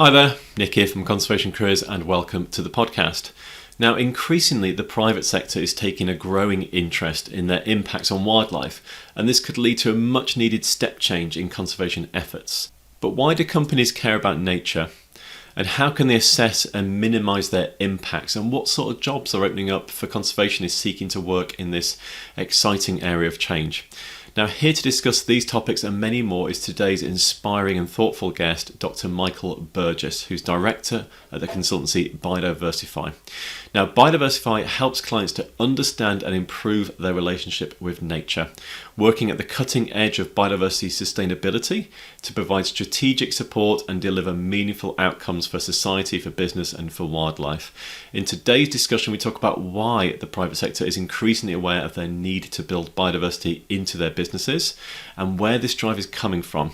Hi there, Nick here from Conservation Careers and welcome to the podcast. Now, increasingly, the private sector is taking a growing interest in their impacts on wildlife, and this could lead to a much needed step change in conservation efforts. But why do companies care about nature? And how can they assess and minimise their impacts? And what sort of jobs are opening up for conservationists seeking to work in this exciting area of change? Now, here to discuss these topics and many more is today's inspiring and thoughtful guest, Dr. Michael Burgass, who's director at the consultancy Biodiversify. Now, Biodiversify helps clients to understand and improve their relationship with nature, working at the cutting edge of biodiversity sustainability to provide strategic support and deliver meaningful outcomes for society, for business, and for wildlife. In today's discussion, we talk about why the private sector is increasingly aware of their need to build biodiversity into their businesses and where this drive is coming from.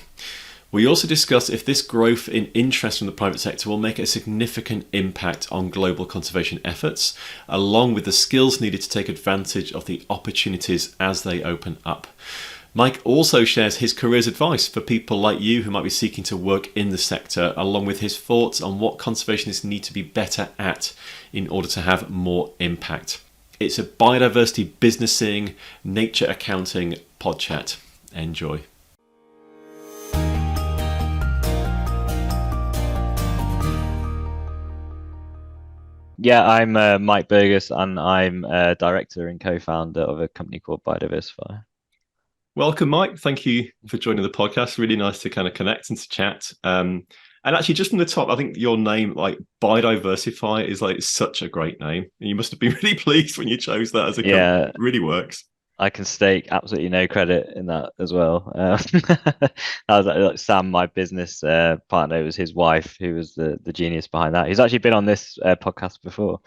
We also discuss if this growth in interest from the private sector will make a significant impact on global conservation efforts, along with the skills needed to take advantage of the opportunities as they open up. Mike also shares his career's advice for people like you who might be seeking to work in the sector, along with his thoughts on what conservationists need to be better at in order to have more impact. It's a biodiversity businessing, nature accounting pod chat. Enjoy. Yeah, I'm Mike Burgass, and I'm a director and co-founder of a company called Biodiversify. Welcome, Mike. Thank you for joining the podcast. Really nice to kind of connect and to chat. And actually, just from the top, I think your name, like Biodiversify, is like such a great name. And you must have been really pleased when you chose that as a company. Yeah, It really works. I can stake absolutely no credit in that as well. That was like Sam, my business partner. It was his wife who was the genius behind that. He's actually been on this podcast before.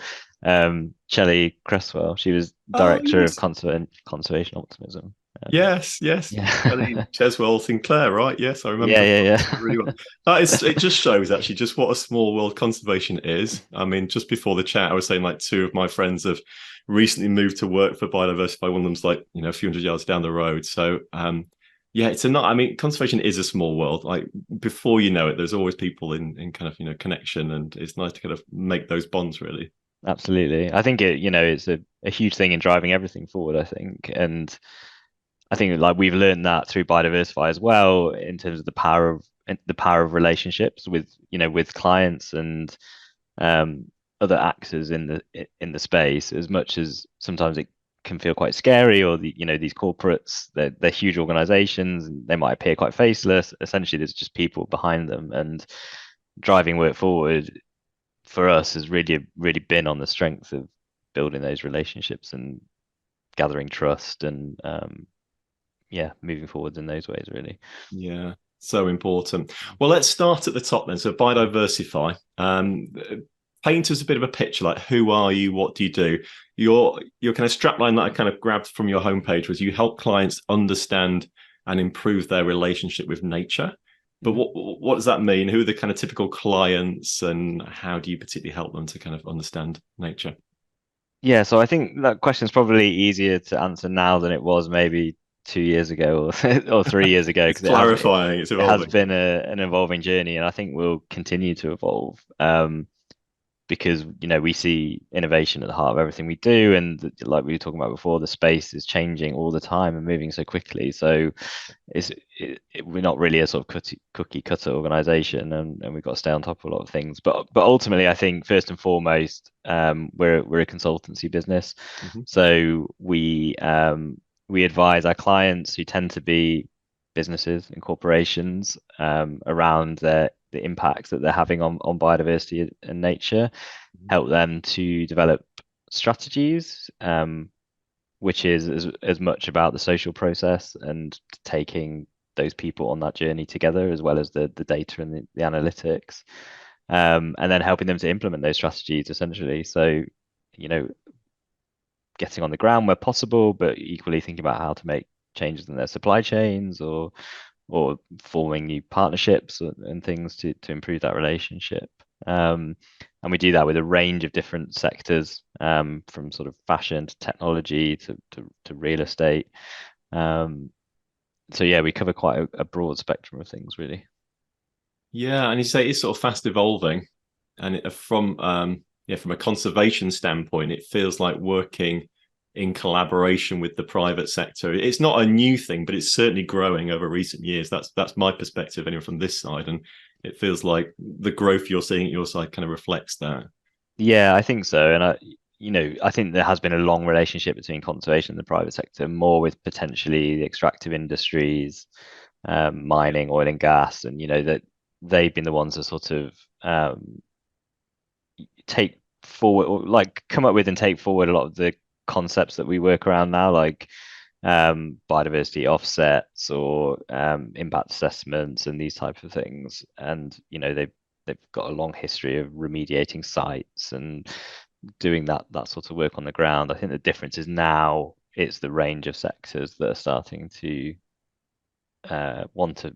Shelley Cresswell. She was Oh, director of yes. conservation optimism. Yes. Yeah, Ellie Cheswell Sinclair, right? Yes, I yeah, remember yeah, that yeah. really well. That is, it just shows actually just what a small world conservation is. I mean, just before the chat, I was saying like two of my friends have recently moved to work for Biodiversify. One of them's like, a few hundred yards down the road. So, yeah, I mean, conservation is a small world. Like before you know it, there's always people in kind of, connection, and it's nice to kind of make those bonds really. Absolutely. I think it's a huge thing in driving everything forward, I think. And I think like we've learned that through Biodiversify as well in terms of the power of relationships with with clients and um, other actors in the space. As much as sometimes it can feel quite scary, or these corporates, they're huge organizations and they might appear quite faceless. Essentially, there's just people behind them, and driving work forward for us has really been on the strength of building those relationships and gathering trust and yeah, moving forwards in those ways, really. Yeah, so important. Well, let's start at the top then. So, Biodiversify. Paint us a bit of a picture. Like, who are you? What do you do? Your kind of strapline that I kind of grabbed from your homepage was you help clients understand and improve their relationship with nature. But what does that mean? Who are the kind of typical clients, and how do you particularly help them to kind of understand nature? Yeah, so I think that question is probably easier to answer now than it was maybe 2 years ago or or 3 years ago, It's because it clarifying. It's has evolving. been an evolving journey, and I think will continue to evolve. Because we see innovation at the heart of everything we do, and like we were talking about before, the space is changing all the time and moving so quickly. So we're not really a sort of cookie cutter organization, and we've got to stay on top of a lot of things. But ultimately, I think first and foremost, we're a consultancy business. Mm-hmm. So we advise our clients, who tend to be businesses and corporations, around the impacts that they're having on biodiversity and nature, help them to develop strategies, which is as much about the social process and taking those people on that journey together, as well as the data and the analytics, and then helping them to implement those strategies essentially. So, getting on the ground where possible, but equally thinking about how to make changes in their supply chains, or forming new partnerships and things to improve that relationship. And we do that with a range of different sectors, from sort of fashion to technology to real estate. So yeah, we cover quite a broad spectrum of things, really. Yeah, and you say it's sort of fast evolving, and from a conservation standpoint, it feels like working in collaboration with the private sector. It's not a new thing, but it's certainly growing over recent years. That's my perspective, anyway, from this side, and it feels like the growth you're seeing at your side kind of reflects that. Yeah, I think so. And I think there has been a long relationship between conservation and the private sector, more with potentially the extractive industries, mining, oil and gas, and that they've been the ones that sort of take forward, or like come up with and take forward a lot of the concepts that we work around now, like biodiversity offsets or impact assessments and these types of things. And they've got a long history of remediating sites and doing that sort of work on the ground. I think the difference is now it's the range of sectors that are starting to want to,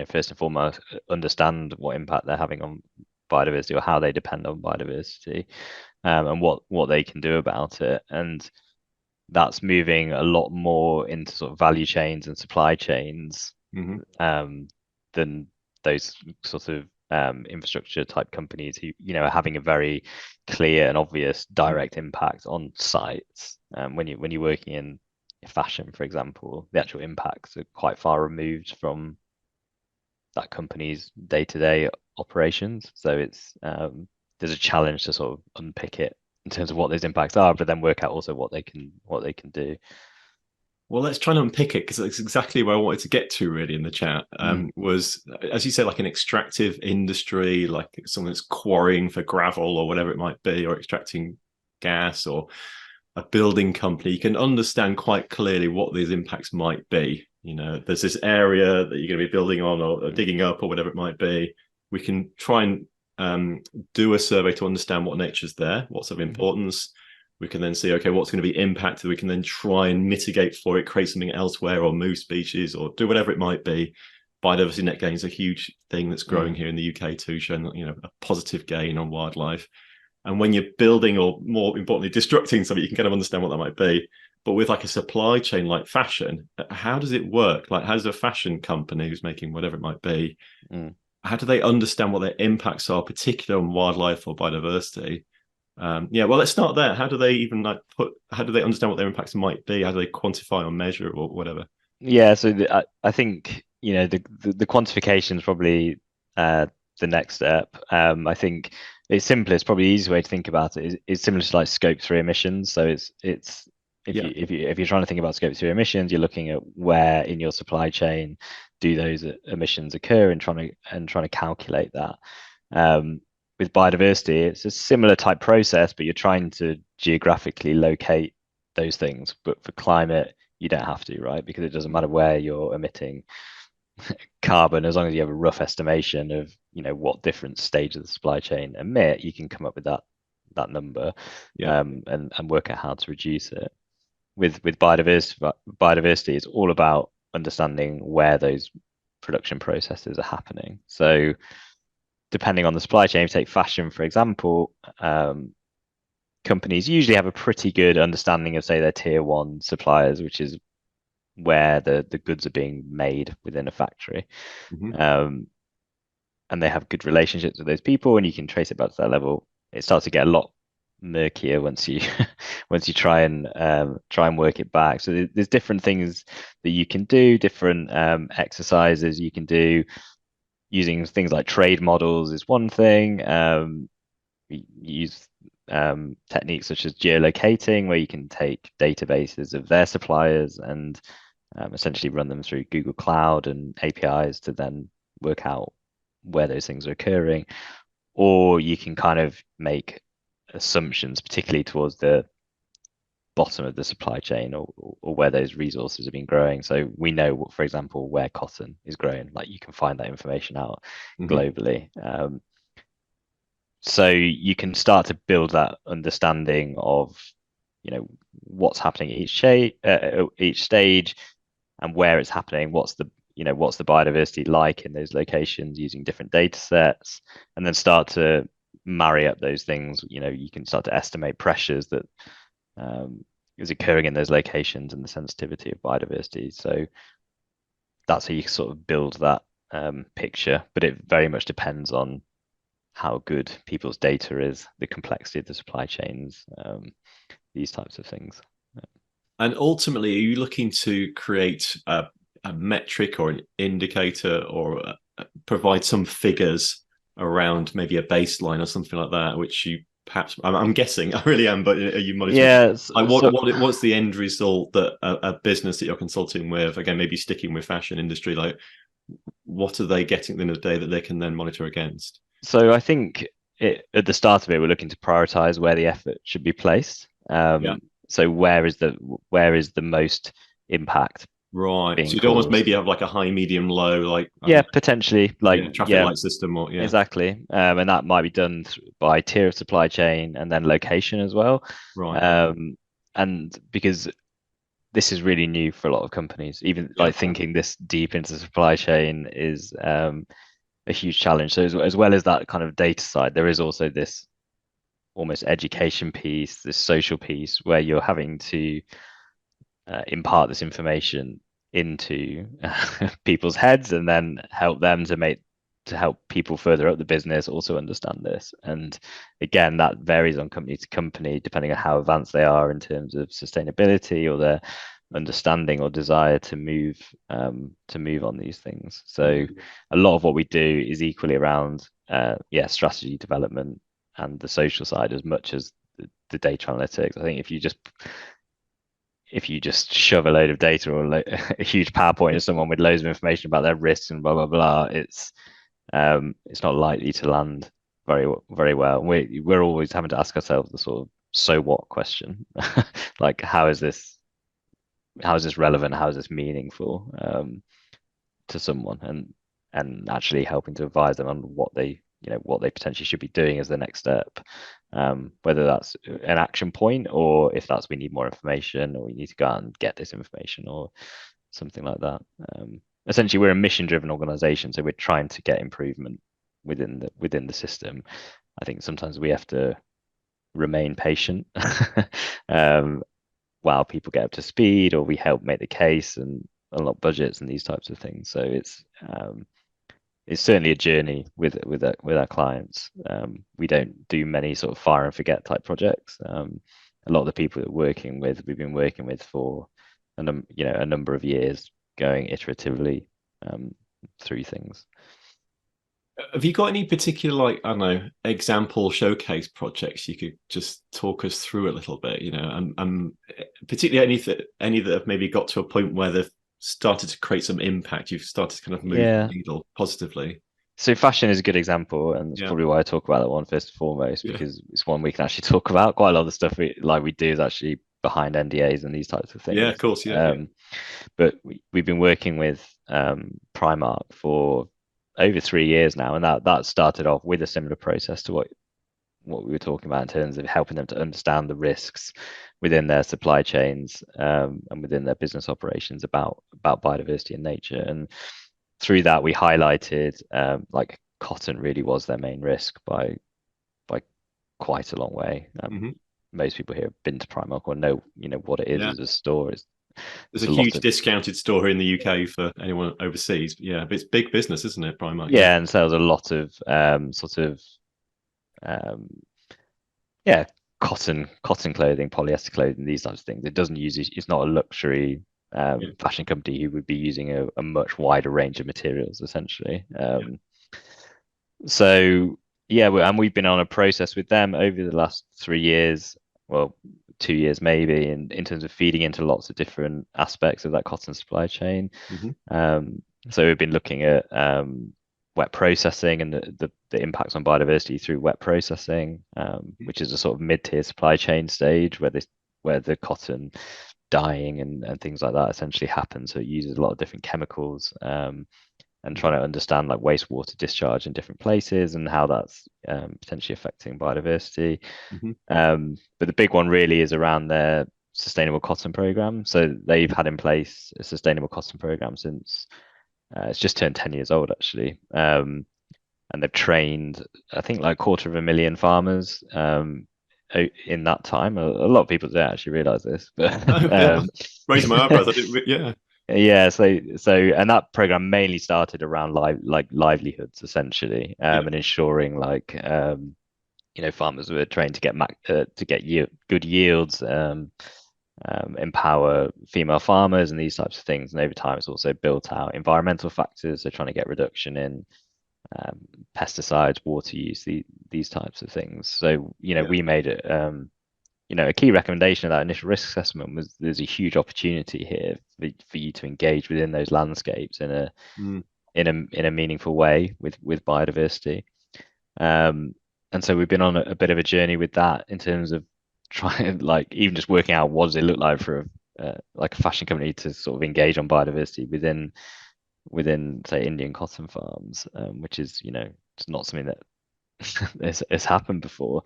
first and foremost, understand what impact they're having on biodiversity or how they depend on biodiversity, and what they can do about it. And that's moving a lot more into sort of value chains and supply chains, Hmm. than those sort of infrastructure type companies who are having a very clear and obvious direct impact on sites. When you're working in fashion, for example, the actual impacts are quite far removed from that company's day-to-day operations. So it's there's a challenge to sort of unpick it in terms of what those impacts are, but then work out also what they can do. Well, let's try and unpick it because that's exactly where I wanted to get to really in the chat. Mm. Was, as you say, like an extractive industry, like someone that's quarrying for gravel or whatever it might be, or extracting gas, or a building company. You can understand quite clearly what these impacts might be. There's this area that you're going to be building on or digging up or whatever it might be. We can try and do a survey to understand what nature's there, what's of Mhm. importance. We can then see, okay, what's going to be impacted. We can then try and mitigate for it, create something elsewhere, or move species, or do whatever it might be. Biodiversity net gain is a huge thing that's growing Mm. here in the UK too, showing a positive gain on wildlife. And when you're building, or more importantly, destructing something, you can kind of understand what that might be. But with like a supply chain like fashion, how does it work? Like, how does a fashion company who's making whatever it might be, Mm. how do they understand what their impacts are, particularly on wildlife or biodiversity? Yeah, well, let's start there. How do they even how do they understand what their impacts might be? How do they quantify or measure or whatever? Yeah, so I think the quantification is probably the next step. I think it's simplest, probably the easiest way to think about it is similar to like scope 3 emissions. So it's Yeah, if you're trying to think about scope 3 emissions, you're looking at where in your supply chain do those emissions occur and trying to calculate that. With biodiversity, it's a similar type process, but you're trying to geographically locate those things. But for climate, you don't have to, right? Because it doesn't matter where you're emitting carbon, as long as you have a rough estimation of, what different stages of the supply chain emit, you can come up with that number, yeah. and work out how to reduce it. With biodiversity, it's all about understanding where those production processes are happening. So depending on the supply chain, take fashion for example, companies usually have a pretty good understanding of, say, their tier one suppliers, which is where the goods are being made within a factory. Hmm. Um, and they have good relationships with those people, and you can trace it back to that level. It starts to get a lot murkier once you once you try and work it back. So there's different things that you can do, different exercises you can do using things like trade models is one thing. Use techniques such as geolocating, where you can take databases of their suppliers and essentially run them through Google Cloud and APIs to then work out where those things are occurring. Or you can kind of make assumptions, particularly towards the bottom of the supply chain, or where those resources have been growing. So we know, for example, where cotton is growing. Like you can find that information out Hmm. globally. So you can start to build that understanding of, what's happening at each stage, and where it's happening. What's the biodiversity like in those locations using different data sets, and then start to marry up those things. You can start to estimate pressures that is occurring in those locations and the sensitivity of biodiversity. So that's how you sort of build that picture, but it very much depends on how good people's data is, the complexity of the supply chains, these types of things. And ultimately, are you looking to create a metric or an indicator, or provide some figures around maybe a baseline or something like that, which you perhaps, I'm guessing, I really am, but are you monitoring? Yeah. Like what's the end result that a business that you're consulting with, again, maybe sticking with fashion industry, like what are they getting at the end of the day that they can then monitor against? So I think at the start of it, we're looking to prioritize where the effort should be placed. Yeah. So where is the most impact Right. So being you'd almost caused? maybe have like a high, medium, low, like I don't Yeah, know, potentially. Like, traffic yeah, light system, or yeah. exactly. And that might be done by tier of supply chain and then location as well. Right. And because this is really new for a lot of companies, even Yeah. like thinking this deep into the supply chain is a huge challenge. So as well as that kind of data side, there is also this almost education piece, this social piece where you're having to impart this information into people's heads and then help them to help people further up the business also understand this. And again, that varies on company to company depending on how advanced they are in terms of sustainability or their understanding or desire to move on these things. So a lot of what we do is equally around strategy development and the social side as much as the data analytics. I think if you just shove a load of data or a huge PowerPoint to someone with loads of information about their risks and blah blah blah, it's not likely to land very well. We're always having to ask ourselves the sort of so what question, like how is this relevant? How is this meaningful to someone, and actually helping to advise them on what they potentially should be doing as the next step, whether that's an action point or if that's we need more information or we need to go out and get this information or something like that. Essentially, we're a mission-driven organization, so we're trying to get improvement within the system. I think sometimes we have to remain patient while people get up to speed, or we help make the case and unlock budgets and these types of things. So it's certainly a journey with our clients. We don't do many sort of fire and forget type projects. A lot of the people that we've been working with for a number of years, going iteratively through things. Have you got any particular, like, I don't know, example showcase projects you could just talk us through a little bit, and particularly any that have maybe got to a point where they've started to create some impact, you've started to kind of move the needle positively? So fashion is a good example, and that's probably why I talk about that one first and foremost, because it's one we can actually talk about. Quite a lot of the stuff we do is actually behind NDAs and these types of things. Yeah, of course, But we've been working with Primark for over 3 years now, and that started off with a similar process to what we were talking about in terms of helping them to understand the risks within their supply chains and within their business operations about biodiversity and nature. And through that, we highlighted like cotton really was their main risk by quite a long way. Most people here have been to Primark or know what it is as a store. There's a huge discounted store in the UK for anyone overseas. But it's big business, isn't it, Primark? Yeah, and sells a lot of cotton clothing, polyester clothing, these types of things. It doesn't use it's not a luxury fashion company who would be using a much wider range of materials, essentially. So and we've been on a process with them over the last 3 years, well, 2 years maybe, in terms of feeding into lots of different aspects of that cotton supply chain. So we've been looking at wet processing and the impacts on biodiversity through wet processing, which is a sort of mid-tier supply chain stage where the cotton dyeing and things like that essentially happen. So it uses a lot of different chemicals, and trying to understand like wastewater discharge in different places and how that's potentially affecting biodiversity. But the big one really is around their sustainable cotton program. So they've had in place a sustainable cotton program since it's just turned 10 years old, actually. And they've trained, I think, like 250,000 farmers in that time. A lot of people don't actually realize this, but raising my eyebrows. I didn't. Yeah, and that program mainly started around livelihoods essentially, Yeah, and ensuring farmers were trained to get good yields, empower female farmers and these types of things. And over time, it's also built out environmental factors, so trying to get reduction in um, pesticides, water use, these types of things. So, yeah. we made it. A key recommendation of that initial risk assessment was there's a huge opportunity here for you to engage within those landscapes Mm. in a meaningful way with biodiversity. Um, and so we've been on a bit of a journey with that in terms of trying, like, even just working out what does it look like for like a fashion company to sort of engage on biodiversity within say Indian cotton farms, which is it's not something that has happened before.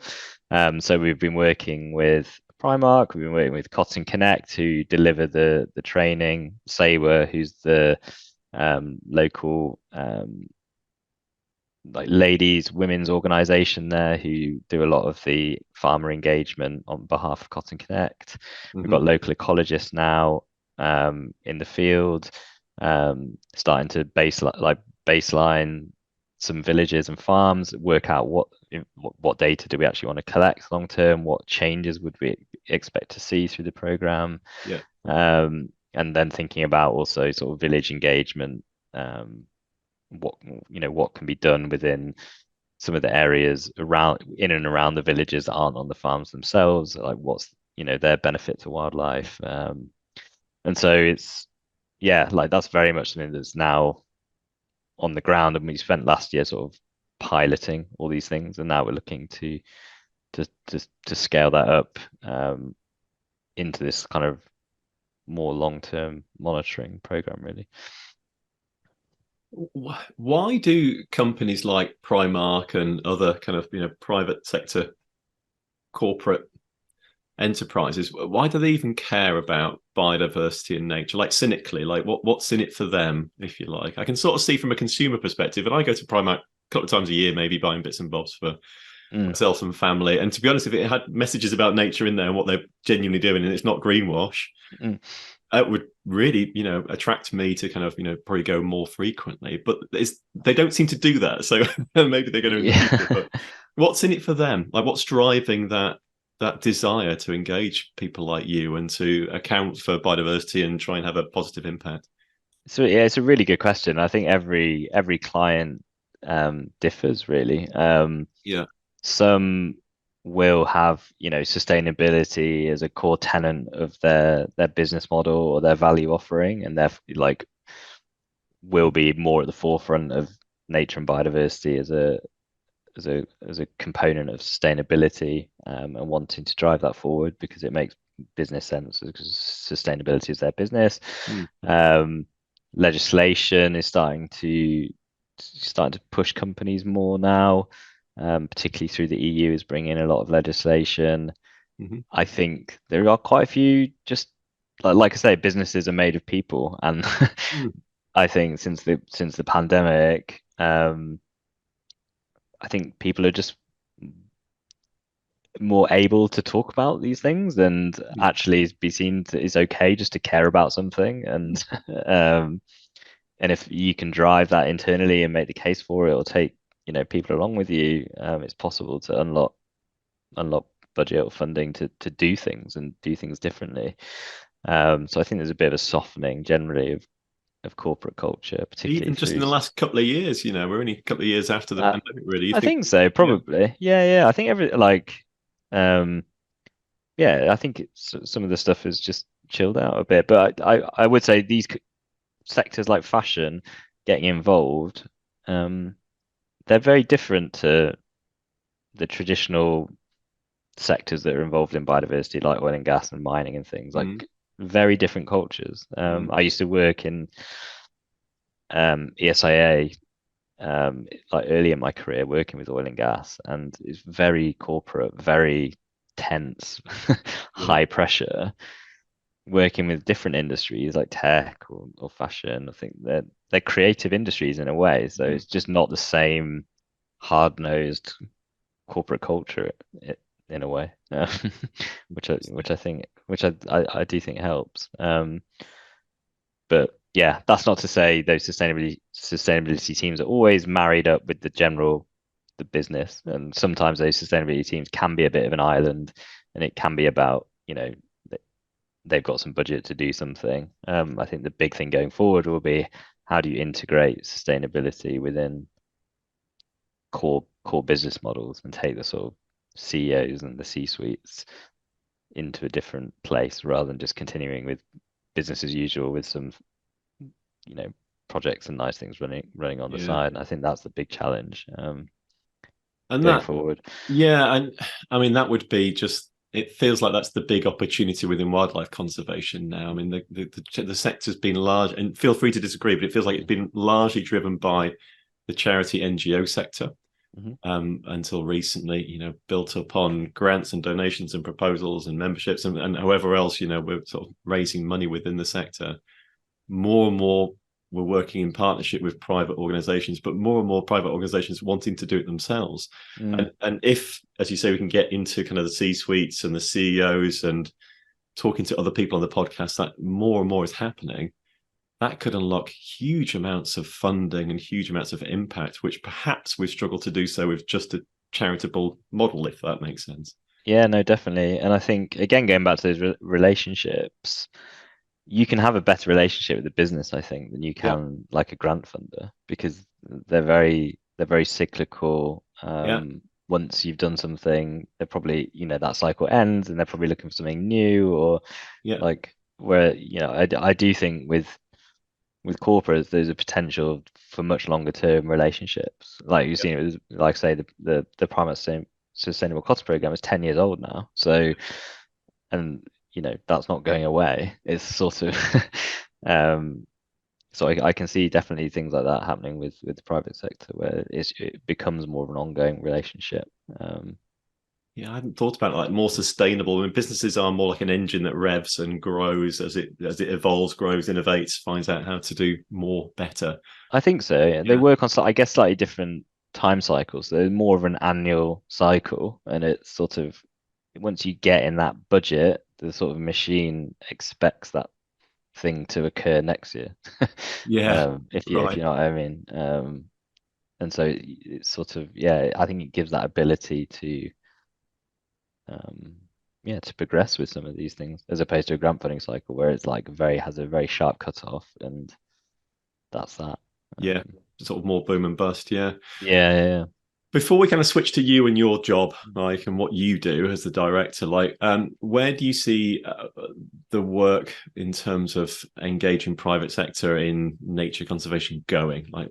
So we've been working with Primark, we've been working with Cotton Connect who deliver the training, Sabre, who's the local like ladies, women's organization there who do a lot of the farmer engagement on behalf of Cotton Connect. We've Hmm. got local ecologists now in the field, starting to baseline some villages and farms, work out what data do we actually want to collect long term, what changes would we expect to see through the program, Yeah. and then thinking about also sort of village engagement, what what can be done within some of the areas around in and around the villages that aren't on the farms themselves, like what's their benefit to wildlife, and so it's yeah, like that's very much something that's now on the ground, and we spent last year sort of piloting all these things, and now we're looking to scale that up into this kind of more long-term monitoring program, really. Why do companies like Primark and other kind of private sector corporate enterprises, why do they even care about biodiversity and nature? Like cynically, like what's in it for them, if you like? I can sort of see from a consumer perspective, and I go to Primark a couple of times a year, maybe buying bits and bobs for Mm. myself and family. And to be honest, if it had messages about nature in there and what they're genuinely doing, and it's not greenwash, Mm. it would really, attract me to kind of, probably go more frequently. But they don't seem to do that. So maybe they're going to in the future. Yeah. But what's in it for them? Like, what's driving that desire to engage people like you and to account for biodiversity and try and have a positive impact? So yeah, it's a really good question. I think every client differs really. Yeah. Some will have, sustainability as a core tenet of their business model or their value offering, and they're like will be more at the forefront of nature and biodiversity as a component of sustainability, and wanting to drive that forward because it makes business sense because sustainability is their business. Mm. Um, Legislation is starting to push companies more now, particularly through the EU is bringing in a lot of legislation. Hmm. I think there are quite a few just like I say, businesses are made of people, and Mm. I think since the pandemic, I think people are just more able to talk about these things and Mm. actually be seen to, is okay just to care about something, and um and if you can drive that internally and make the case for it or take people along with you, it's possible to unlock budget or funding to do things and do things differently. So I think there's a bit of a softening generally of corporate culture, particularly Even just in through the last couple of years, we're only a couple of years after the uh, pandemic, really. You I think, think so, yeah. probably. Yeah. I think um yeah, I think some of the stuff has just chilled out a bit. But I would say these sectors like fashion getting involved, um, they're very different to the traditional sectors that are involved in biodiversity, like oil and gas and mining and things, Mm. like very different cultures. Mm. I used to work in ESIA, like early in my career, working with oil and gas, and it's very corporate, very tense, Yeah. high pressure. Working with different industries like tech or fashion, I think they're creative industries in a way. So Mm. it's just not the same hard-nosed corporate culture in a way, which I think which I do think helps. But yeah, that's not to say those sustainability teams are always married up with the business, and sometimes those sustainability teams can be a bit of an island, and it can be about, they've got some budget to do something. I think the big thing going forward will be, how do you integrate sustainability within core business models and take the sort of CEOs and the C-suites into a different place, rather than just continuing with business as usual with some, you know, projects and nice things running on the Yeah. side. And I think that's the big challenge And going that, forward. yeah, and I mean that would be just. It feels like that's the big opportunity within wildlife conservation now. I mean, the sector's been large, and feel free to disagree, but it feels like it's been largely driven by the charity NGO sector Mm-hmm. until recently. Built up on grants and donations and proposals and memberships and however else we're sort of raising money within the sector. More and more we're working in partnership with private organizations, but more and more private organizations wanting to do it themselves. And if, as you say, we can get into kind of the C-suites and the CEOs and talking to other people on the podcast, that more and more is happening, that could unlock huge amounts of funding and huge amounts of impact, which perhaps we've struggled to do so with just a charitable model, if that makes sense. Yeah, no, definitely. And I think, again, going back to those relationships, you can have a better relationship with the business, I think, than you Yeah. can like a grant funder, because they're very cyclical. Yeah. Once you've done something, they're probably, that cycle ends and they're probably looking for something new, or Yeah. like, where, I do think with corporates, there's a potential for much longer term relationships. Like you've Yeah. seen it with, like say, the Primate Sustainable Cost Program is 10 years old now. So, and that's not going away. It's sort of um so I can see definitely things like that happening with the private sector, where it becomes more of an ongoing relationship. Yeah, I hadn't thought about it like more sustainable. I mean, businesses are more like an engine that revs and grows as it evolves, grows, innovates, finds out how to do more better. I think so. Yeah. They Yeah. work on, I guess, slightly different time cycles. They're more of an annual cycle, and it's sort of, once you get in that budget, the sort of machine expects that thing to occur next year. Yeah. If Right. you know what I mean. And so it's sort of, yeah, I think it gives that ability to um to progress with some of these things, as opposed to a grant funding cycle where it's like has a very sharp cutoff, and that's that. Yeah. Um, Sort of more boom and bust. Yeah. yeah, yeah, Before we kind of switch to you and your job, like, and what you do as the director, like, where do you see the work in terms of engaging private sector in nature conservation going? Like,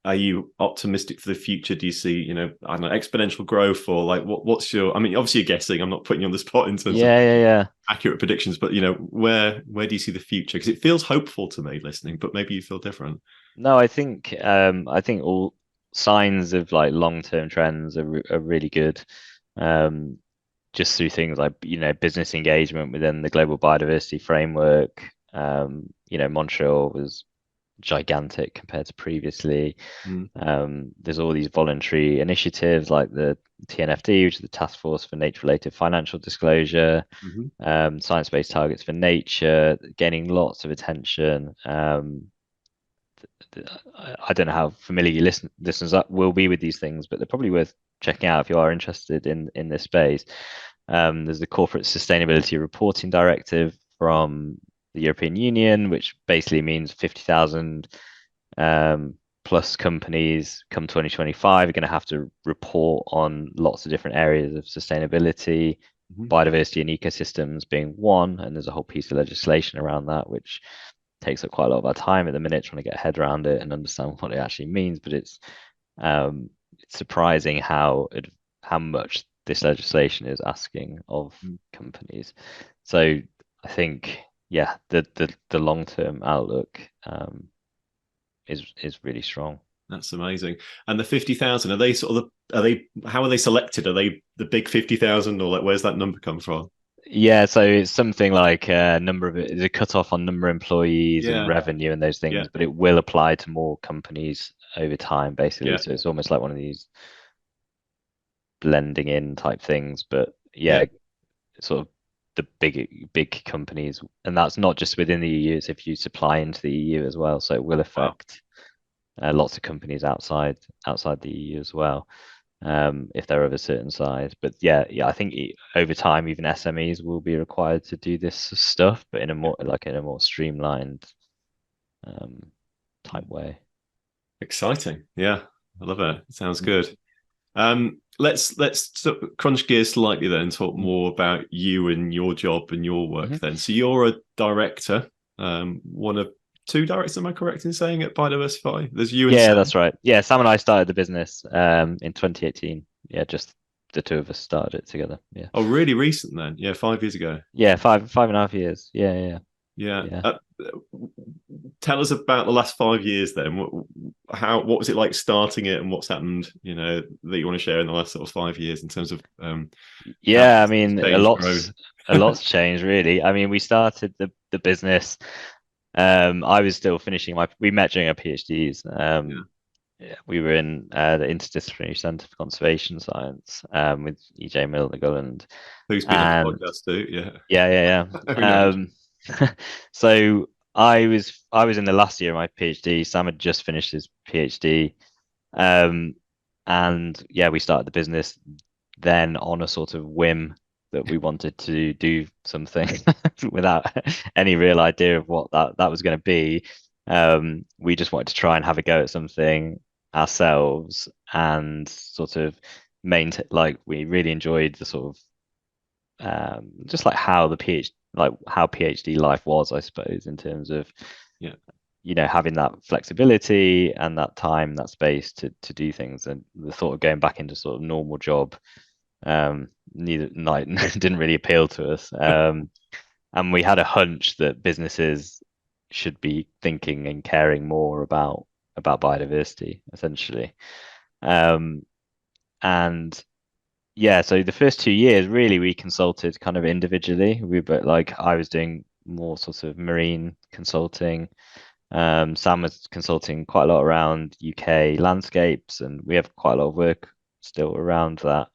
are you optimistic for the future? Do you see, I don't know, exponential growth, or like, what's your? I mean, obviously you're guessing. I'm not putting you on the spot in terms of yeah, yeah, yeah. accurate predictions, but where do you see the future? Because it feels hopeful to me listening, but maybe you feel different. No, I think all signs of like long-term trends are really good. Um, just through things like, business engagement within the global biodiversity framework. Montreal was gigantic compared to previously. Mm. There's all these voluntary initiatives like the TNFD, which is the Task Force for Nature-related Financial Disclosure, Mm-hmm. science-based targets for nature, gaining lots of attention. I don't know how familiar your listeners will be with these things, but they're probably worth checking out if you are interested in this space. There's the Corporate Sustainability Reporting Directive from the European Union, which basically means 50,000 plus companies come 2025 are going to have to report on lots of different areas of sustainability, Mm-hmm. biodiversity and ecosystems being one. And there's a whole piece of legislation around that, which takes up quite a lot of our time at the minute trying to get a head around it and understand what it actually means. But it's surprising how much this legislation is asking of companies. So I think, yeah, the long term outlook is really strong. That's amazing. And the 50,000, are they sort of how are they selected? Are they the big 50,000, or like, where's that number come from? Yeah, so it's something like number of it is a cutoff on number of employees and Yeah. revenue and those Yeah. things, but it will apply to more companies over time, basically. Yeah. So it's almost like one of these blending in type things. But Yeah. yeah, sort of the big companies, and that's not just within the EU. It's if you supply into the EU as well, so it will Wow. affect lots of companies outside the EU as well, if they're of a certain size. But yeah, I think over time, even SMEs will be required to do this stuff, but in a more streamlined type way. Exciting. Yeah, I love it. It sounds good. Let's sort of crunch gears slightly then and talk more about you and your job and your work Mhm. then. So you're a director, one of two directors, am I correct in saying, at Biodiversify? There's you and Yeah, Sam. that's right. Yeah, Sam and I started the business in 2018. Yeah, just the two of us started it together. Yeah. Oh, really recent then? Yeah, 5 years ago. Yeah, five and a half years. Yeah. Yeah. Yeah. Tell us about the last 5 years then. What was it like starting it, and what's happened, that you want to share in the last sort of 5 years in terms of how Yeah, I it's mean, changed, grown? a lot's changed really. I mean, we started the business. I was still finishing we met during our PhDs. Yeah. Yeah, we were in the Interdisciplinary Centre for Conservation Science with EJ Milner-Gulland, Who's been on the and podcast too? Yeah. We know each. um, so I was in the last year of my PhD. Sam had just finished his PhD, um, and yeah, we started the business then on a sort of whim that we wanted to do something without any real idea of what that was going to be. We just wanted to try and have a go at something ourselves and sort of maintain, like we really enjoyed the sort of just like how the PhD life was, I suppose, in terms of Yeah. having that flexibility and that time, that space to do things, and the thought of going back into sort of normal job neither like didn't really appeal to us. And we had a hunch that businesses should be thinking and caring more about biodiversity, essentially. And yeah, so the first 2 years, really, we consulted kind of individually. But like I was doing more sort of marine consulting. Sam was consulting quite a lot around UK landscapes, and we have quite a lot of work still around that.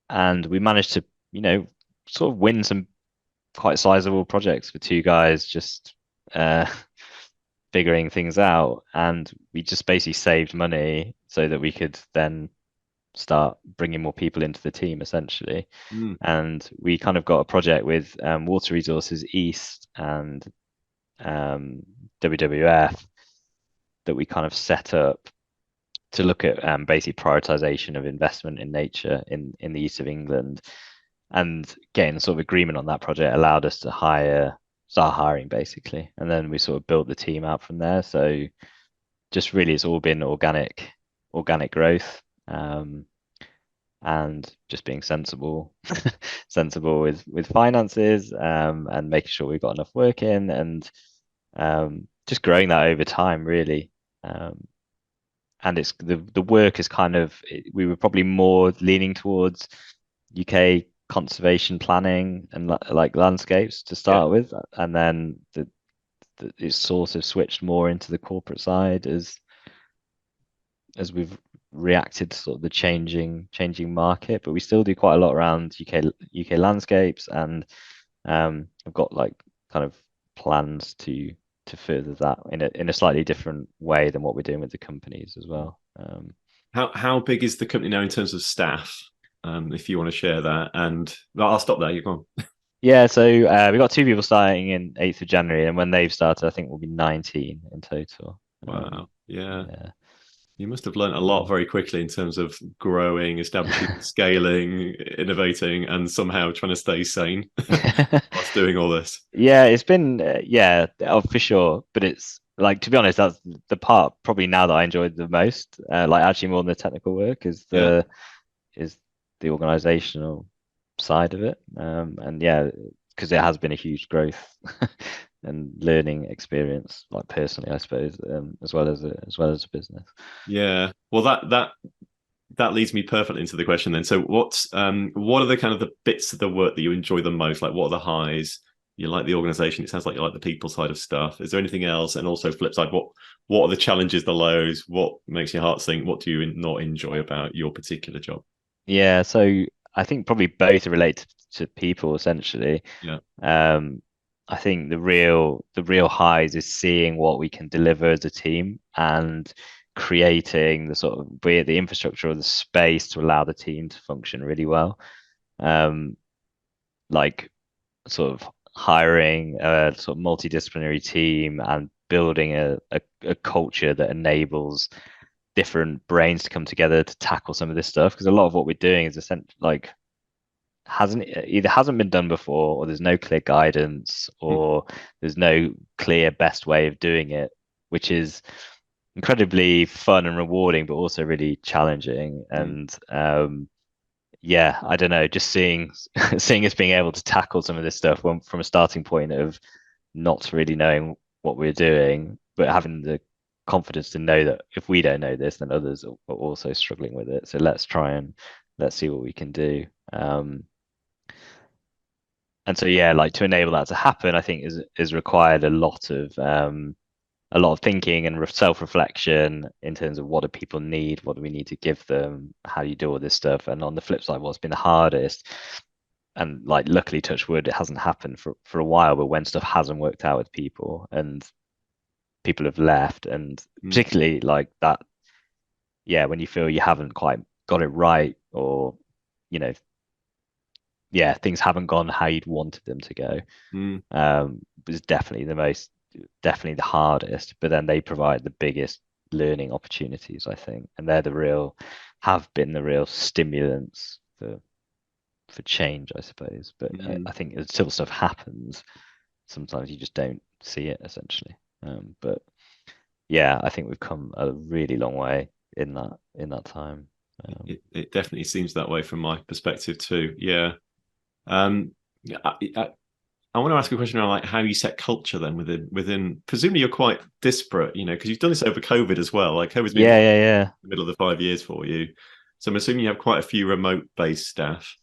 And we managed to, sort of win some quite sizable projects for two guys, just uh, figuring things out. And we just basically saved money so that we could then start bringing more people into the team, essentially. Mm. And we kind of got a project with Water Resources East and WWF that we kind of set up to look at basic prioritization of investment in nature in the east of England. And getting sort of agreement on that project allowed us to start hiring, basically. And then we sort of built the team out from there. So just really, it's all been organic growth, and just being sensible with finances, and making sure we've got enough work in, and just growing that over time, really. And it's the work is kind of, we were probably more leaning towards UK conservation planning and like landscapes to Yeah. start with, and then it's sort of switched more into the corporate side as we've reacted to sort of the changing market. But we still do quite a lot around UK landscapes, and I've got like kind of plans to further that in a slightly different way than what we're doing with the companies as well. How big is the company now in terms of staff? If you want to share that, and I'll stop there. You're gone. Yeah, so we've got two people starting in 8th of January, and when they've started, I think we'll be 19 in total. Wow. Yeah. Yeah. You must have learned a lot very quickly in terms of growing, establishing, scaling, innovating, and somehow trying to stay sane whilst doing all this. Yeah, it's been for sure. But it's like, to be honest, that's the part probably now that I enjoyed the most. Like actually more than the technical work is Yeah. the organizational side of it. And yeah, because it has been a huge growth and learning experience, like personally, I suppose, as well as a business. Yeah. Well, that leads me perfectly into the question then. So what are the kind of the bits of the work that you enjoy the most? Like, what are the highs? You like the organization. It sounds like you like the people side of stuff. Is there anything else? And also flip side, what are the challenges, the lows? What makes your heart sink? What do you not enjoy about your particular job? Yeah, so I think probably both are related to people essentially. Yeah. Um, I think the real highs is seeing what we can deliver as a team and creating the sort of be it the infrastructure or the space to allow the team to function really well. Um, like sort of hiring a sort of multidisciplinary team and building a culture that enables different brains to come together to tackle some of this stuff. Because a lot of what we're doing is essentially like hasn't been done before, or there's no clear guidance, Mm. or there's no clear best way of doing it, which is incredibly fun and rewarding, but also really challenging. Mm. And yeah, I don't know, just seeing seeing us being able to tackle some of this stuff from a starting point of not really knowing what we're doing, but having the confidence to know that if we don't know this, then others are also struggling with it. So let's see what we can do. And so yeah, like to enable that to happen, I think is required a lot of thinking and self-reflection in terms of what do people need, what do we need to give them, how do you do all this stuff. And on the flip side, what's been the hardest, and like luckily touch wood, it hasn't happened for a while, but when stuff hasn't worked out with people and people have left, and Mm. particularly like that, yeah, when you feel you haven't quite got it right, or you know, yeah, things haven't gone how you'd wanted them to go. Mm. Was definitely the hardest, but then they provide the biggest learning opportunities, I think, and have been the real stimulants for change, I suppose. But Mm. I think until stuff happens, sometimes you just don't see it essentially. But yeah, I think we've come a really long way in that time. It definitely seems that way from my perspective too. Yeah. Um, I want to ask a question around like how you set culture then within. Presumably you're quite disparate, because you've done this over COVID as well. Like COVID's been Yeah, right yeah, yeah, in the middle of the 5 years for you, so I'm assuming you have quite a few remote based staff.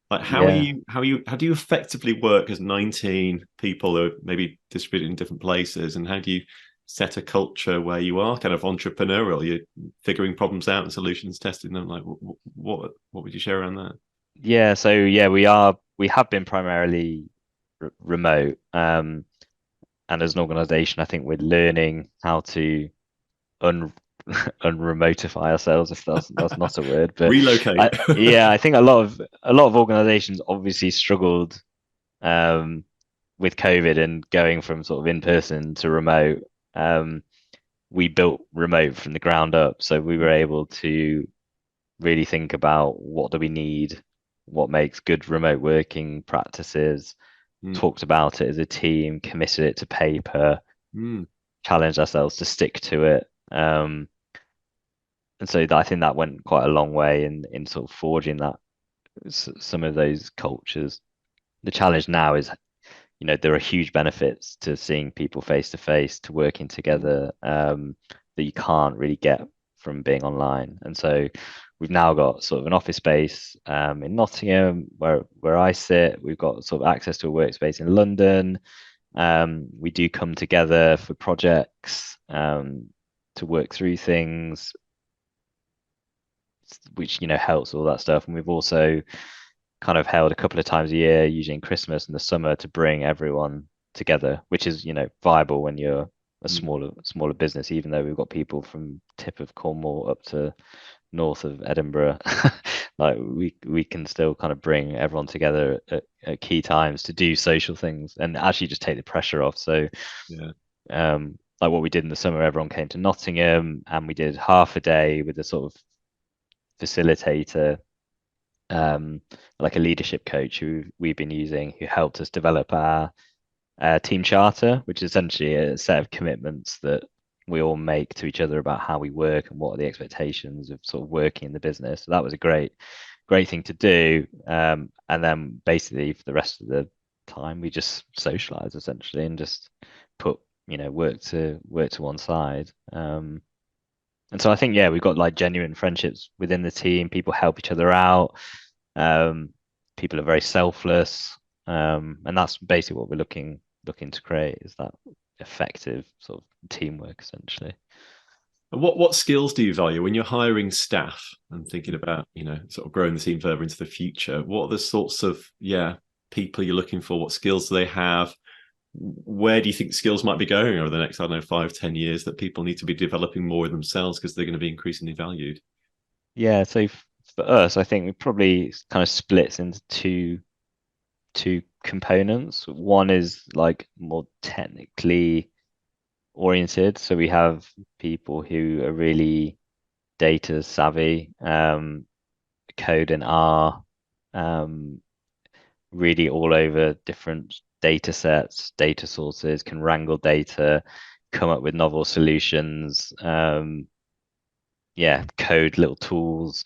Like yeah. how do you effectively work as 19 people who are maybe distributed in different places, and how do you set a culture where you are kind of entrepreneurial? You're figuring problems out and solutions, testing them. Like what would you share around that? Yeah, so yeah, we have been primarily remote. And as an organization, I think we're learning how to un unremotify ourselves, if that's not a word. But Relocate. yeah, I think a lot of organizations obviously struggled um with COVID and going from sort of in person to remote. Um, we built remote from the ground up, so we were able to really think about what do we need, what makes good remote working practices, Mm. talked about it as a team, committed it to paper, Mm. challenged ourselves to stick to it. And so I think that went quite a long way in sort of forging some of those cultures. The challenge now is, there are huge benefits to seeing people face to face, to working together, that you can't really get from being online. And so we've now got sort of an office space in Nottingham where I sit. We've got sort of access to a workspace in London. We do come together for projects to work through things, which helps all that stuff. And we've also kind of held a couple of times a year, usually in Christmas and the summer, to bring everyone together, which is viable when you're a Mm. smaller business. Even though we've got people from tip of Cornwall up to north of Edinburgh, like we can still kind of bring everyone together at key times to do social things and actually just take the pressure off. So Yeah. like what we did in the summer, everyone came to Nottingham and we did half a day with a sort of facilitator, um, like a leadership coach who we've been using, who helped us develop our team charter, which is essentially a set of commitments that we all make to each other about how we work and what are the expectations of sort of working in the business. So that was a great thing to do. And then basically for the rest of the time, we just socialize essentially and just put work to one side. And so I think, yeah, we've got like genuine friendships within the team. People help each other out. Um, People are very selfless, and that's basically what we're looking to create, is that effective sort of teamwork essentially. And what skills do you value when you're hiring staff and thinking about, sort of growing the team further into the future? What are the sorts of, people you're looking for? What skills do they have? Where do you think skills might be going over the next, I don't know, 5, 10 years that people need to be developing more themselves because they're going to be increasingly valued? Yeah, so for us, I think it probably kind of splits into two components. One is like more technically oriented. So we have people who are really data savvy, code in R, um, really all over different data sets, data sources, can wrangle data, come up with novel solutions, code little tools,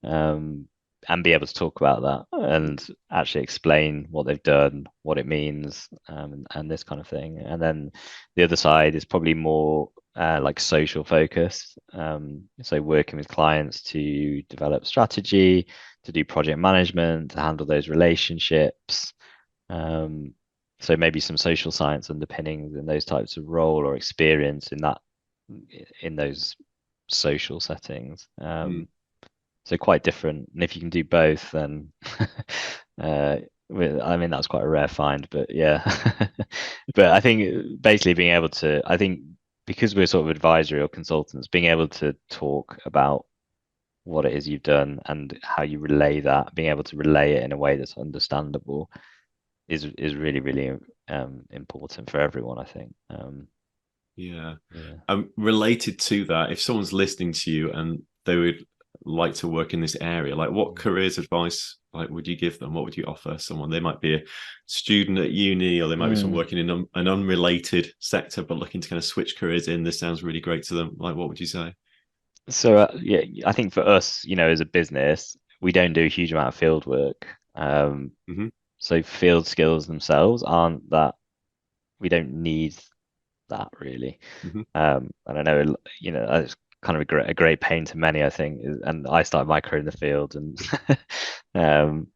um, and be able to talk about that and actually explain what they've done, what it means, and this kind of thing. And then the other side is probably more like social focused. So working with clients to develop strategy, to do project management, to handle those relationships. So maybe some social science underpinnings in those types of role or experience in those social settings. Mm. So quite different. And if you can do both, then I mean that's quite a rare find, but yeah. But I think basically being able to, I think because we're sort of advisory or consultants, being able to talk about what it is you've done and how you relay that, being able to relay it in a way that's understandable is really, really important for everyone, I think. Yeah. Yeah. Related to that, if someone's listening to you and they would like to work in this area, like what careers advice like would you give them? What would you offer someone? They might be a student at uni, or they might be someone working in an unrelated sector but looking to kind of switch careers in. This sounds really great to them. Like, what would you say? So yeah, I think for us, as a business, we don't do a huge amount of field work. Hmm. So field skills themselves aren't that, we don't need that really. Hmm. And I know, it's kind of a great pain to many, I think. And I started my career in the field, and um,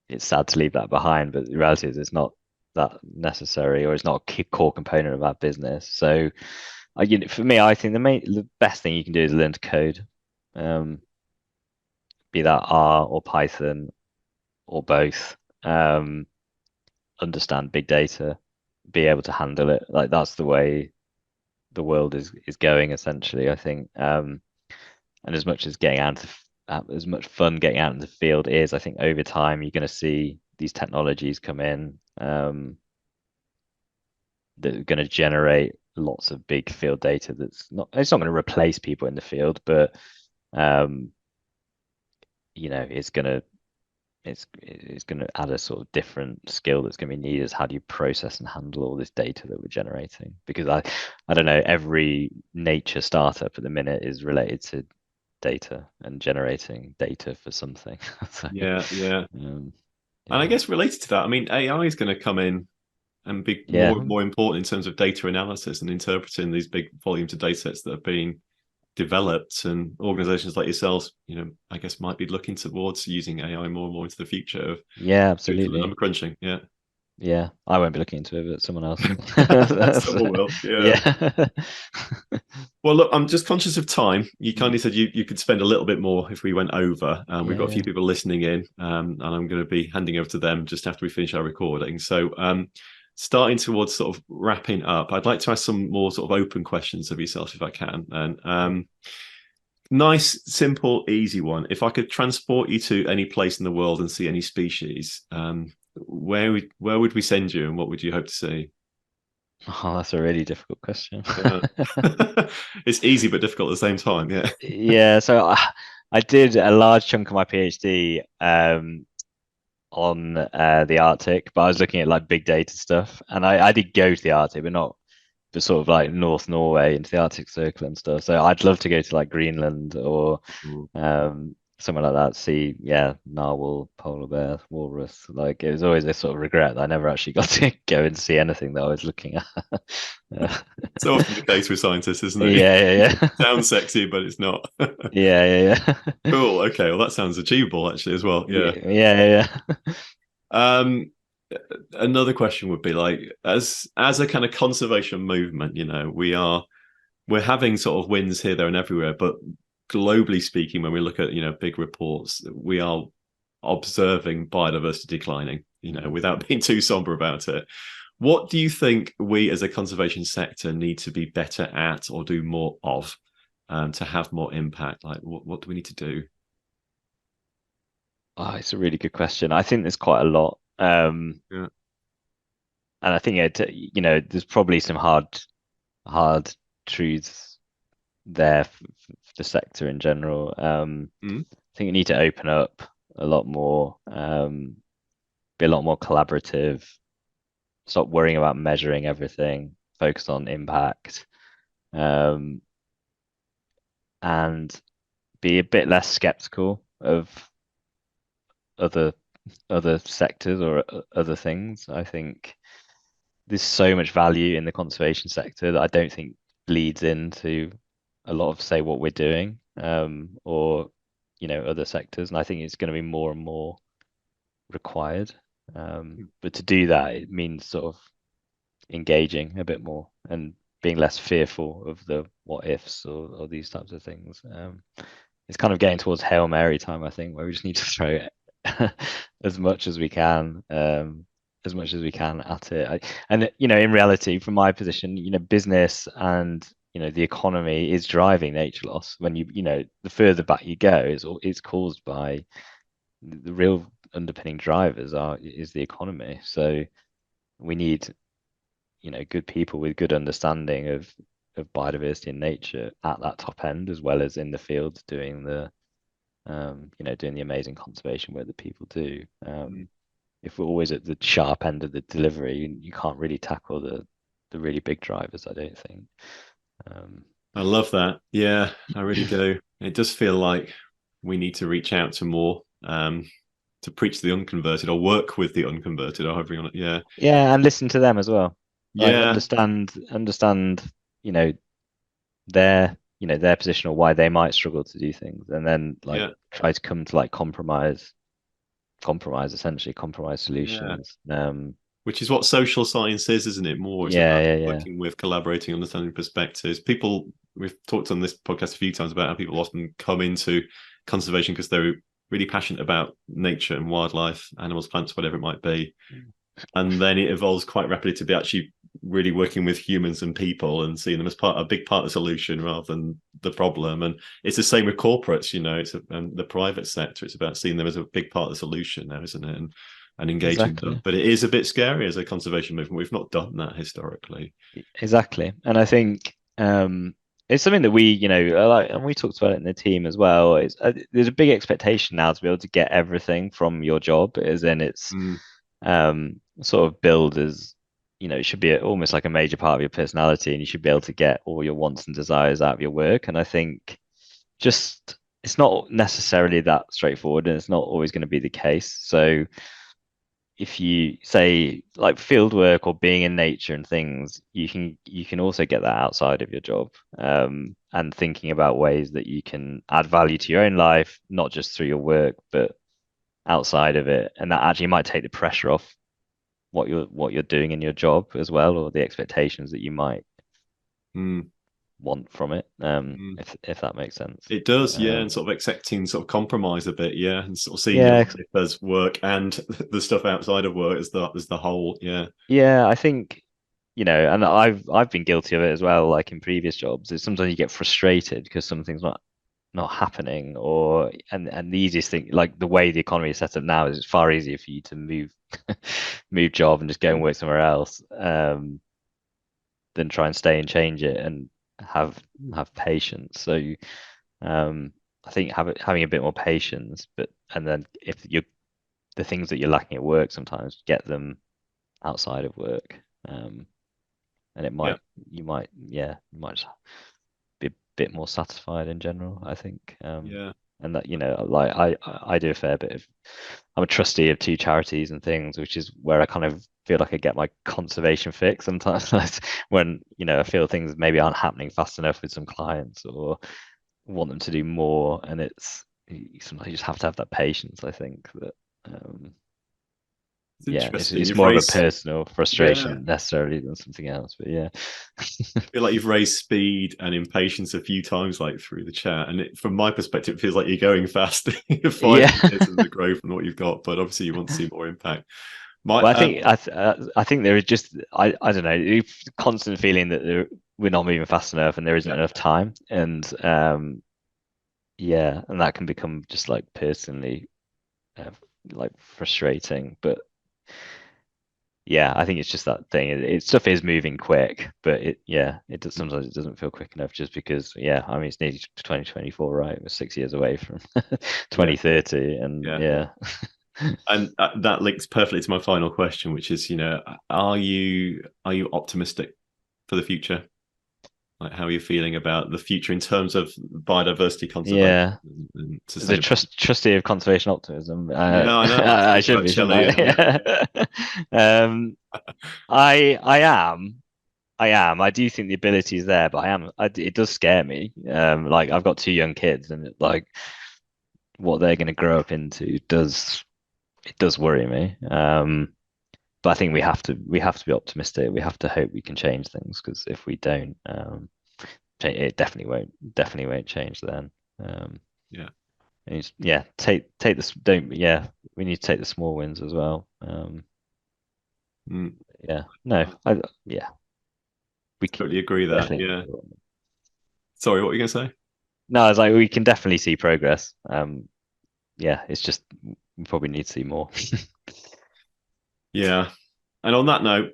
it's sad to leave that behind. But the reality is, it's not that necessary, or it's not a core component of our business. So, for me, I think the best thing you can do is learn to code, um, be that R or Python or both. Understand big data, be able to handle it. Like that's the way the world is going essentially, I think. And as much as getting out as much fun getting out in the field is, I think over time you're going to see these technologies come in that are going to generate lots of big field data. It's not going to replace people in the field, but um, it's going to add a sort of different skill that's going to be needed. Is how do you process and handle all this data that we're generating? Because I don't know, every nature startup at the minute is related to data and generating data for something. So, Yeah, yeah. And I yeah, guess related to that, I mean, AI is going to come in and be yeah, more important in terms of data analysis and interpreting these big volumes of data sets that are being developed, and organizations like yourselves, I guess might be looking towards using AI more and more into the future of yeah, doing some of the absolutely. number crunching. Yeah. Yeah, I won't be looking into it, but someone else will. Someone will. Yeah. Yeah. Well, look, I'm just conscious of time. You Mm. kindly said you could spend a little bit more if we went over. We've Yeah, got a yeah. few people listening in, and I'm going to be handing over to them just after we finish our recording. So, starting towards sort of wrapping up, I'd like to ask some more sort of open questions of yourself, if I can. And nice, simple, easy one. If I could transport you to any place in the world and see any species, where would we send you, and what would you hope to see? Oh, that's a really difficult question. Yeah. It's easy but difficult at the same time. Yeah. Yeah, so I did a large chunk of my PhD on the Arctic, but I was looking at like big data stuff, and I did go to the Arctic, but not but sort of like North Norway into the Arctic Circle and stuff. So I'd love to go to like Greenland or Ooh. somewhere like that. See, yeah, narwhal, polar bear, walrus. Like it was always a sort of regret that I never actually got to go and see anything that I was looking at. Uh, So often the case with scientists, isn't it? yeah, yeah, yeah, Sounds sexy, but it's not. yeah, yeah, yeah. Cool. Okay. Well, that sounds achievable actually as well. Yeah, Yeah. yeah, yeah, yeah. Um, Another question would be like, as a kind of conservation movement, we are we're having sort of wins here, there, and everywhere, but globally speaking, when we look at big reports, we are observing biodiversity declining. Without being too somber about it, what do you think we as a conservation sector need to be better at or do more of to have more impact? Like, what do we need to do? Oh, it's a really good question. I think there's quite a lot. Yeah. And I think there's probably some hard truths there for the sector in general. Mm. I think we need to open up a lot more, be a lot more collaborative, stop worrying about measuring everything, focus on impact, um, and be a bit less skeptical of other other sectors or other things. I think there's so much value in the conservation sector that I don't think bleeds into a lot of, say, what we're doing, or other sectors. And I think it's going to be more and more required. But to do that, it means sort of engaging a bit more and being less fearful of the what ifs or these types of things. It's kind of getting towards Hail Mary time, I think, where we just need to throw it as much as we can, at it. And in reality, from my position, business and the economy is driving nature loss. When the further back you go, it's caused by the real underpinning drivers is the economy. So we need good people with good understanding of biodiversity and nature at that top end, as well as in the field doing doing the amazing conservation work that people do. If we're always at the sharp end of the delivery, you can't really tackle the really big drivers, I don't think. I love that. Yeah, I really do. It does feel like we need to reach out to more, to preach to the unconverted or work with the unconverted or however you want it. Yeah. Yeah, and listen to them as well. Like Yeah. understand, their position or why they might struggle to do things, and then like Yeah. try to come to like essentially compromise Yeah. solutions. Which is what social science is, isn't it? More, it's Yeah, about yeah, yeah. working with, collaborating, understanding perspectives. People, we've talked on this podcast a few times about how people often come into conservation because they're really passionate about nature and wildlife, animals, plants, whatever it might be. And then it evolves quite rapidly to be actually really working with humans and people and seeing them as a big part of the solution rather than the problem. And it's the same with corporates, and the private sector. It's about seeing them as a big part of the solution now, isn't it? And engaging them. Exactly. But it is a bit scary as a conservation movement. We've not done that historically. Exactly. And I think it's something that we, like, and we talked about it in the team as well. There's a big expectation now to be able to get everything from your job, as in it's sort of billed as, it should be almost like a major part of your personality, and you should be able to get all your wants and desires out of your work. And I think just it's not necessarily that straightforward, and it's not always going to be the case. So if you say like field work or being in nature and things, you can also get that outside of your job, and thinking about ways that you can add value to your own life, not just through your work, but outside of it, and that actually might take the pressure off what you're doing in your job as well, or the expectations that you might Mm. want from it. Mm. If that makes sense. It does, yeah, and sort of accepting sort of compromise a bit, yeah, and sort of seeing your Yeah, life as work and the stuff outside of work as the whole, yeah. yeah, I think, and I've been guilty of it as well, like in previous jobs. Is sometimes you get frustrated because something's not happening, and the easiest thing, like the way the economy is set up now, is it's far easier for you to move job and just go and work somewhere else, than try and stay and change it and have patience. So I think having a bit more patience, and then if the things that you're lacking at work, sometimes get them outside of work, and Yeah. you might just be a bit more satisfied in general, I think. Yeah. And that, like I do a fair bit of, I'm a trustee of two charities and things, which is where I kind of feel like I get my conservation fix sometimes. When I feel things maybe aren't happening fast enough with some clients, or want them to do more, and sometimes you just have to have that patience, I think. That It's yeah, interesting. it's You've more of a raised, personal yeah. frustration necessarily than something else, but yeah. I feel like you've raised speed and impatience a few times, like through the chat, and from my perspective, it feels like you're going fast. You're 5 years of the growth and what you've got, but obviously you want to see more impact. Well, I think there is just I don't know, the constant feeling that we're not moving fast enough and there isn't enough time, and yeah, and that can become just like personally like frustrating. But yeah, I think it's just that thing. Stuff is moving quick, but sometimes it doesn't feel quick enough just because I mean it's nearly 2024, right? We're 6 years away from 2030, and And that links perfectly to my final question, which is, are you optimistic for the future? Like, how are you feeling about the future in terms of biodiversity conservation? And the trustee of conservation optimism. Yeah, I know. I should be. I am. I do think the ability is there, but it does scare me. Like I've got 2 young kids, and like what they're going to grow up into does worry me. But I think we have to be optimistic. We have to hope we can change things, because if we don't, it definitely won't change then. Take this. We need to take the small wins as well. We totally agree that. Yeah. Sorry, what were you going to say? No, I was like, we can definitely see progress. It's just we probably need to see more. Yeah. And on that note,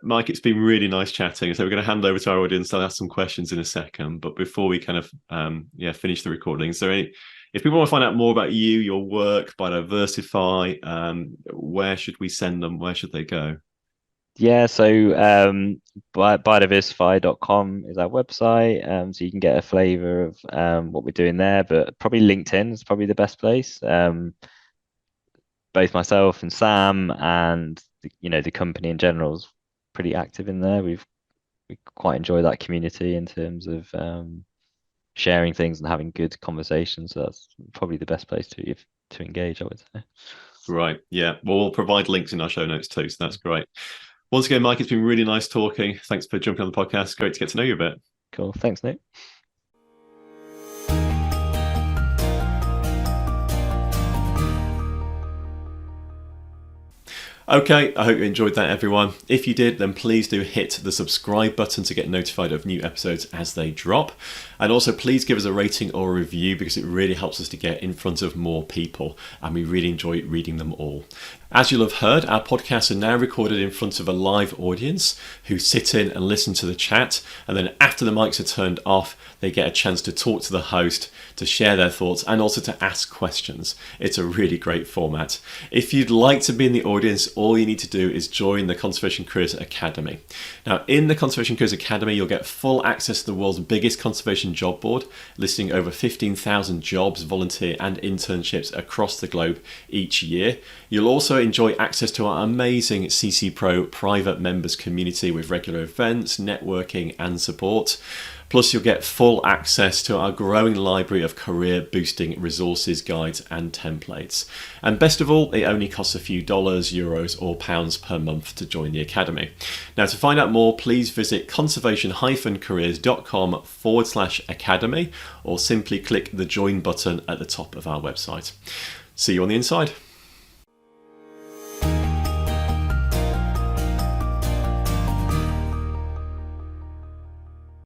Mike, it's been really nice chatting. So we're going to hand over to our audience. I'll ask some questions in a second. But before we kind of finish the recording, is there if people want to find out more about you, your work, Biodiversify, where should we send them? Where should they go? Yeah, so biodiversify.com is our website, so you can get a flavor of what we're doing there, but probably LinkedIn is probably the best place. Both myself and Sam and the company in general is pretty active in there. We quite enjoy that community in terms of sharing things and having good conversations. So that's probably the best place to engage, I would say. Right. Yeah. Well, we'll provide links in our show notes too. So that's great. Once again, Mike, it's been really nice talking. Thanks for jumping on the podcast. Great to get to know you a bit. Cool. Thanks, Nick. Okay, I hope you enjoyed that, everyone. If you did, then please do hit the subscribe button to get notified of new episodes as they drop. And also, please give us a rating or a review, because it really helps us to get in front of more people, and we really enjoy reading them all. As you'll have heard, our podcasts are now recorded in front of a live audience who sit in and listen to the chat, and then after the mics are turned off, they get a chance to talk to the host, to share their thoughts, and also to ask questions. It's a really great format. If you'd like to be in the audience, all you need to do is join the Conservation Careers Academy. Now, in the Conservation Careers Academy, you'll get full access to the world's biggest conservation job board, listing over 15,000 jobs, volunteer and internships across the globe each year. You'll also enjoy access to our amazing CC Pro private members community with regular events, networking and support. Plus, you'll get full access to our growing library of career-boosting resources, guides and templates. And best of all, it only costs a few dollars, euros or pounds per month to join the Academy. Now, to find out more, please visit conservation-careers.com/academy, or simply click the join button at the top of our website. See you on the inside.